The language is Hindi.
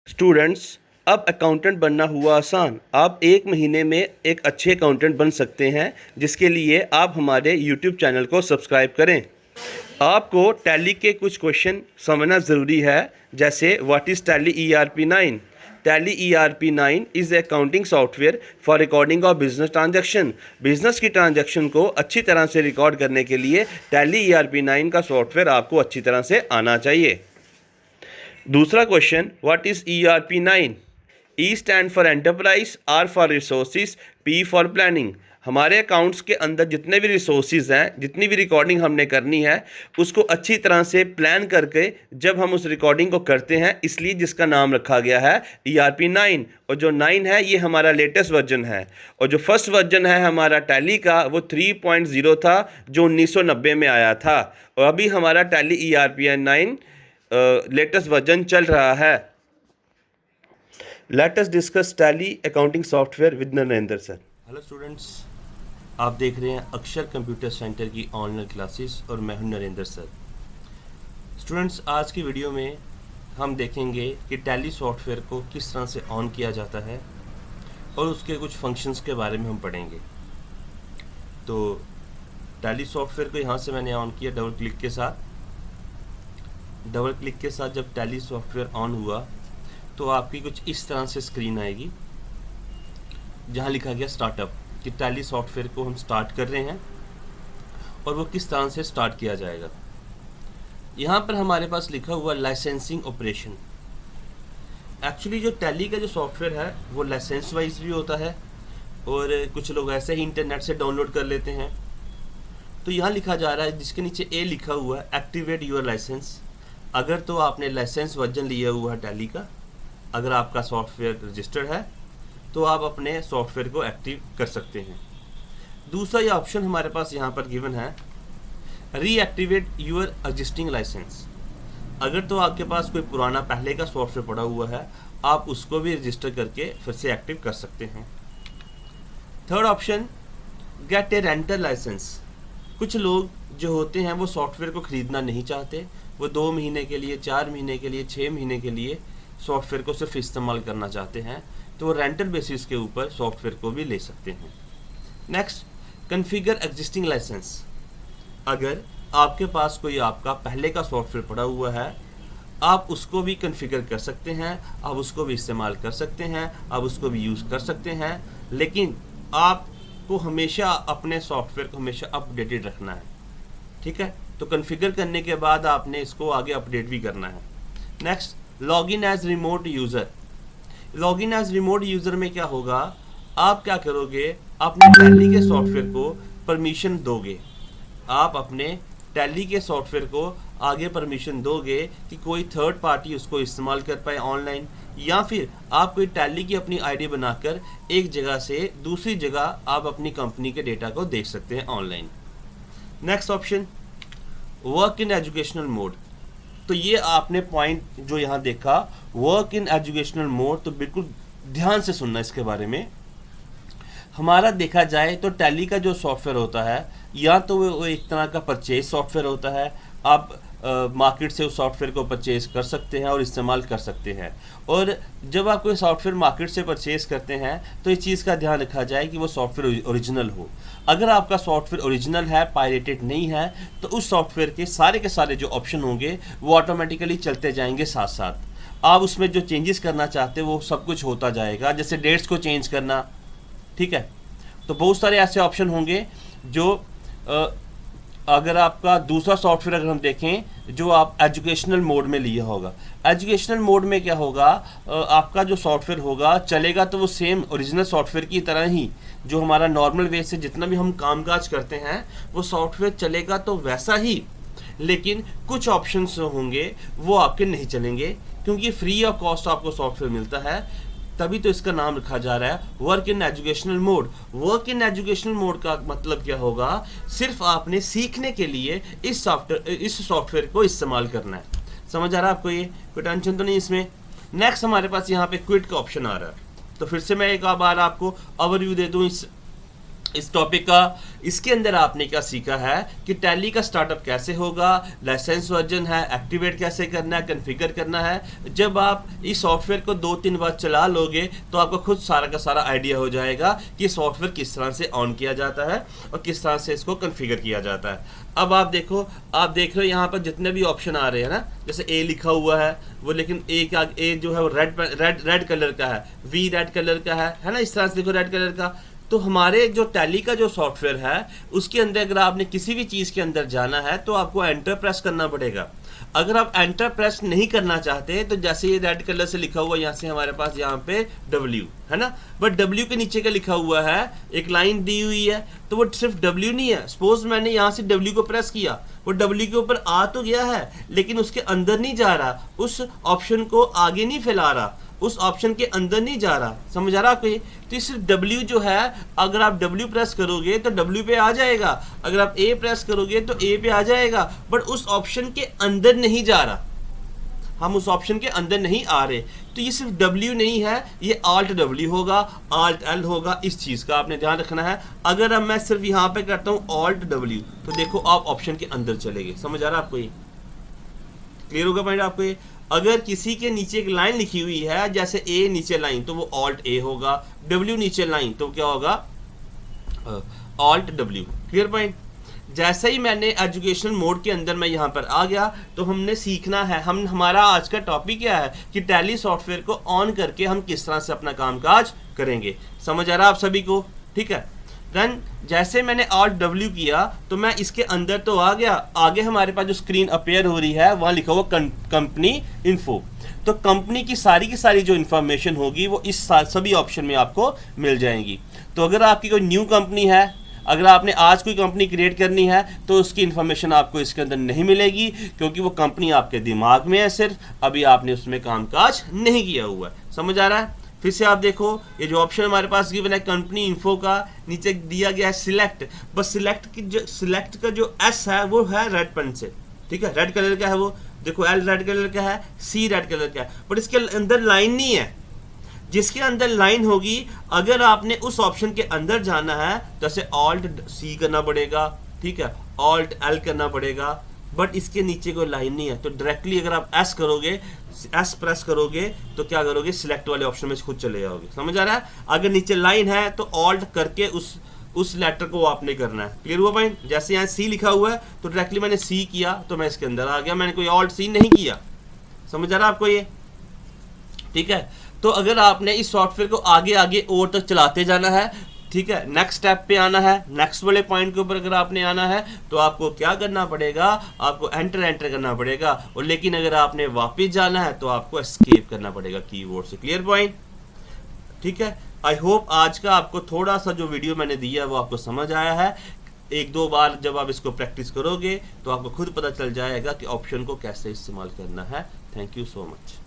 स्टूडेंट्स, अब अकाउंटेंट बनना हुआ आसान। आप एक महीने में एक अच्छे अकाउंटेंट बन सकते हैं, जिसके लिए आप हमारे यूट्यूब चैनल को सब्सक्राइब करें। आपको टैली के कुछ क्वेश्चन समझना ज़रूरी है, जैसे what is tally ERP9। Tally ERP9 is accounting software for recording of business transaction. Business की ट्रांजैक्शन को अच्छी तरह से रिकॉर्ड करने के लिए टैली ERP9 का सॉफ्टवेयर आपको अच्छी तरह से आना चाहिए। दूसरा question, what is ERP9। E stand for enterprise, R for resources, P for planning. हमारे अकाउंट्स के अंदर जितने भी रिसोर्सिस हैं, जितनी भी रिकॉर्डिंग हमने करनी है, उसको अच्छी तरह से प्लान करके जब हम उस रिकॉर्डिंग को करते हैं, इसलिए जिसका नाम रखा गया है ERP9। और जो 9 है ये हमारा लेटेस्ट वर्जन है, और जो फर्स्ट वर्जन है हमारा टैली का वो 3.0 था, जो 1990 में आया था। और अभी हमारा टैली ERP9 लेटेस्ट वर्जन चल रहा है। Let us discuss tally accounting software with Narendra sir. Hello students, आप देख रहे हैं अक्षर कंप्यूटर सेंटर की ऑनलाइन क्लासेस और मैं हूं नरेंद्र सर। स्टूडेंट्स, आज की वीडियो में हम देखेंगे कि टैली सॉफ्टवेयर को किस तरह से ऑन किया जाता है और उसके कुछ फंक्शंस के बारे में हम पढ़ेंगे। तो टैली सॉफ्टवेयर को यहाँ से मैंने ऑन किया डबल क्लिक के साथ। डबल क्लिक के साथ जब टैली सॉफ्टवेयर ऑन हुआ तो आपकी कुछ इस तरह से स्क्रीन आएगी, जहाँ लिखा गया स्टार्टअप, कि टैली सॉफ्टवेयर को हम स्टार्ट कर रहे हैं और वो किस तरह से स्टार्ट किया जाएगा। यहाँ पर हमारे पास लिखा हुआ लाइसेंसिंग ऑपरेशन। एक्चुअली जो टैली का जो सॉफ्टवेयर है वो लाइसेंस वाइज भी होता है, और कुछ लोग ऐसे ही इंटरनेट से डाउनलोड कर लेते हैं। तो यहाँ लिखा जा रहा है, जिसके नीचे ए लिखा हुआ है, एक्टिवेट योर लाइसेंस। अगर तो आपने लाइसेंस वर्जन लिया हुआ है टैली का, अगर आपका सॉफ्टवेयर रजिस्टर्ड है तो आप अपने सॉफ्टवेयर को एक्टिव कर सकते हैं। दूसरा ये ऑप्शन हमारे पास यहाँ पर गिवन है, रीएक्टिवेट योर एग्जिस्टिंग लाइसेंस। अगर तो आपके पास कोई पुराना पहले का सॉफ्टवेयर पड़ा हुआ है, आप उसको भी रजिस्टर करके फिर से एक्टिव कर सकते हैं। Third option, get a rental licence. कुछ लोग जो होते हैं वो सॉफ्टवेयर को ख़रीदना नहीं चाहते, वो 2 महीने के लिए, 4 महीने के लिए, 6 महीने के लिए सॉफ्टवेयर को सिर्फ इस्तेमाल करना चाहते हैं, तो वो रेंटल बेसिस के ऊपर सॉफ्टवेयर को भी ले सकते हैं। Next, configure existing licence. अगर आपके पास कोई आपका पहले का सॉफ्टवेयर पड़ा हुआ है, आप उसको भी कॉन्फ़िगर कर सकते हैं, आप उसको भी इस्तेमाल कर सकते हैं, आप उसको भी यूज़ कर सकते हैं, लेकिन आपको हमेशा अपने सॉफ्टवेयर को हमेशा अपडेटेड रखना है। ठीक है, तो कॉन्फ़िगर करने के बाद आपने इसको आगे अपडेट भी करना है। Next, login as remote user. Login as remote user में क्या होगा, आप क्या करोगे, अपने टैली के सॉफ्टवेयर को परमिशन दोगे। आप अपने टैली के सॉफ्टवेयर को आगे परमिशन दोगे कि कोई थर्ड पार्टी उसको इस्तेमाल कर पाए ऑनलाइन, या फिर आप कोई टैली की अपनी आईडी बनाकर एक जगह से दूसरी जगह आप अपनी कंपनी के डेटा को देख सकते हैं online. Next option, work in educational mode. तो ये आपने पॉइंट जो यहाँ देखा, वर्क इन एजुकेशनल मोड, तो बिल्कुल ध्यान से सुनना इसके बारे में। हमारा देखा जाए तो टैली का जो सॉफ्टवेयर होता है, या तो वो एक तरह का परचेज सॉफ्टवेयर होता है। आप मार्केट से उस सॉफ्टवेयर को परचेज कर सकते हैं और इस्तेमाल कर सकते हैं। और जब आप कोई सॉफ्टवेयर मार्केट से परचेज करते हैं तो इस चीज़ का ध्यान रखा जाए कि वो सॉफ्टवेयर ओरिजिनल हो। अगर आपका सॉफ्टवेयर ओरिजिनल है, पायरेटेड नहीं है, तो उस सॉफ्टवेयर के सारे जो ऑप्शन होंगे वो ऑटोमेटिकली चलते जाएंगे साथ साथ। आप उसमें जो चेंजेस करना चाहते हैं वो सब कुछ होता जाएगा, जैसे डेट्स को चेंज करना। ठीक है, तो बहुत सारे ऐसे ऑप्शन होंगे जो अगर आपका दूसरा सॉफ्टवेयर अगर हम देखें जो आप एजुकेशनल मोड में लिया होगा, एजुकेशनल मोड में क्या होगा, आपका जो सॉफ्टवेयर होगा चलेगा तो वो सेम ओरिजिनल सॉफ्टवेयर की तरह ही, जो हमारा नॉर्मल वे से जितना भी हम कामकाज करते हैं वो सॉफ्टवेयर चलेगा तो वैसा ही, लेकिन कुछ ऑप्शंस होंगे वो आपके नहीं चलेंगे, क्योंकि फ्री ऑफ कॉस्ट आपको सॉफ्टवेयर मिलता है। तभी तो इसका नाम रखा जा रहा है work in educational mode. Work in educational mode का मतलब क्या होगा, सिर्फ आपने सीखने के लिए इस सॉफ्टवेयर को इस्तेमाल करना है। समझ आ रहा है आपको, ये कोई टेंशन तो नहीं इसमें। नेक्स्ट हमारे पास यहाँ पे क्विट का ऑप्शन आ रहा है। तो फिर से मैं एक बार आपको ओवरव्यू दे दूँ इस इस टॉपिक का इसके अंदर आपने क्या सीखा है कि टैली का स्टार्टअप कैसे होगा, लाइसेंस वर्जन है, एक्टिवेट कैसे करना है, कॉन्फ़िगर करना है। जब आप इस सॉफ्टवेयर को 2-3 बार चला लोगे तो आपको खुद सारा का सारा आइडिया हो जाएगा कि सॉफ्टवेयर किस तरह से ऑन किया जाता है और किस तरह से इसको कॉन्फ़िगर किया जाता है। अब आप देख रहे हो यहाँ पर जितने भी ऑप्शन आ रहे हैं ना, जैसे ए लिखा हुआ है वो, लेकिन ए जो है वो रेड कलर का है, वी रेड कलर का है ना, इस तरह से देखो रेड कलर का। तो हमारे जो टैली का जो सॉफ्टवेयर है उसके अंदर अगर आपने किसी भी चीज़ के अंदर जाना है तो आपको एंटर प्रेस करना पड़ेगा। अगर आप एंटर प्रेस नहीं करना चाहते तो जैसे ये रेड कलर से लिखा हुआ यहाँ से हमारे पास यहाँ पे W है ना, बट W के नीचे का लिखा हुआ है, एक लाइन दी हुई है, तो वो सिर्फ W नहीं है। सपोज मैंने यहाँ से W को प्रेस किया, वो W के ऊपर आ तो गया है लेकिन उसके अंदर नहीं जा रहा, उस ऑप्शन को आगे नहीं फैला रहा, उस ऑप्शन के अंदर नहीं जा रहा। समझ आ रहा आपको ये? तो ये सिर्फ W जो है, अगर आप W प्रेस करोगे तो W पे आ जाएगा, अगर आप A प्रेस करोगे तो A पे आ जाएगा, बट उस ऑप्शन के अंदर नहीं जा रहा, हम उस ऑप्शन के अंदर नहीं आ रहे। तो ये सिर्फ W नहीं है, ये Alt W होगा, Alt L होगा, इस चीज़ का आपने ध्यान रखना है। अगर अब मैं सिर्फ यहाँ पे करता हूँ Alt W तो देखो आप ऑप्शन के अंदर चले गए। समझ आ रहा आपको ये? क्लियर होगा पॉइंट आपको ये? अगर किसी के नीचे एक लाइन लिखी हुई है, जैसे ए नीचे लाइन, तो वो Alt A होगा, W नीचे लाइन तो क्या होगा, Alt W। Clear point? जैसे ही मैंने एजुकेशनल मोड के अंदर मैं यहाँ पर आ गया तो हमने सीखना है, हमारा आज का टॉपिक क्या है कि टैली सॉफ्टवेयर को ऑन करके हम किस तरह से अपना कामकाज करेंगे। समझ आ रहा आप सभी को? ठीक है। देन जैसे मैंने Alt W किया तो मैं इसके अंदर तो आ गया, आगे हमारे पास जो स्क्रीन अपेयर हो रही है वहाँ लिखा हुआ कंपनी इन्फो। तो कंपनी की सारी जो इन्फॉर्मेशन होगी वो इस सभी ऑप्शन में आपको मिल जाएंगी। तो अगर आपकी कोई न्यू कंपनी है, अगर आपने आज कोई कंपनी क्रिएट करनी है तो उसकी इन्फॉर्मेशन आपको इसके अंदर नहीं मिलेगी, क्योंकि वो कंपनी आपके दिमाग में है, सिर्फ अभी आपने उसमें कामकाज नहीं किया हुआ है। समझ आ रहा है? फिर से आप देखो, ये जो ऑप्शन हमारे पास गिवन है कंपनी इन्फो का, नीचे दिया गया है सिलेक्ट, बस सिलेक्ट का जो एस है वो है रेड पेन से, ठीक है, रेड कलर का है वो, देखो एल रेड कलर का है, सी रेड कलर का है, बट इसके अंदर लाइन नहीं है। जिसके अंदर लाइन होगी, अगर आपने उस ऑप्शन के अंदर जाना है जैसे Alt C करना पड़ेगा, ठीक है, Alt L करना पड़ेगा, बट इसके नीचे कोई लाइन नहीं है। तो डायरेक्टली अगर आप S करोगे, S प्रेस करोगे तो क्या करोगे, सिलेक्ट वाले ऑप्शन में खुद चले जाओगे। समझ आ रहा है? अगर नीचे लाइन है तो Alt करके उस लेटर को आपने करना है। क्लियर हुआ पॉइंट? जैसे यहाँ C लिखा हुआ है तो डायरेक्टली मैंने C किया तो मैं इसके अंदर आ गया, मैंने कोई Alt C नहीं किया। समझ आ रहा है आपको ये? ठीक है। तो अगर आपने इस सॉफ्टवेयर को आगे और तक चलाते जाना है, ठीक है, नेक्स्ट स्टेप पे आना है, नेक्स्ट वाले पॉइंट के ऊपर अगर आपने आना है तो आपको क्या करना पड़ेगा, आपको एंटर करना पड़ेगा। और लेकिन अगर आपने वापस जाना है तो आपको एस्केप करना पड़ेगा कीबोर्ड से। Clear point? ठीक है। आई होप आज का आपको थोड़ा सा जो वीडियो मैंने दिया वो आपको समझ आया है। 1-2 बार जब आप इसको प्रैक्टिस करोगे तो आपको खुद पता चल जाएगा कि ऑप्शन को कैसे इस्तेमाल करना है। Thank you so much.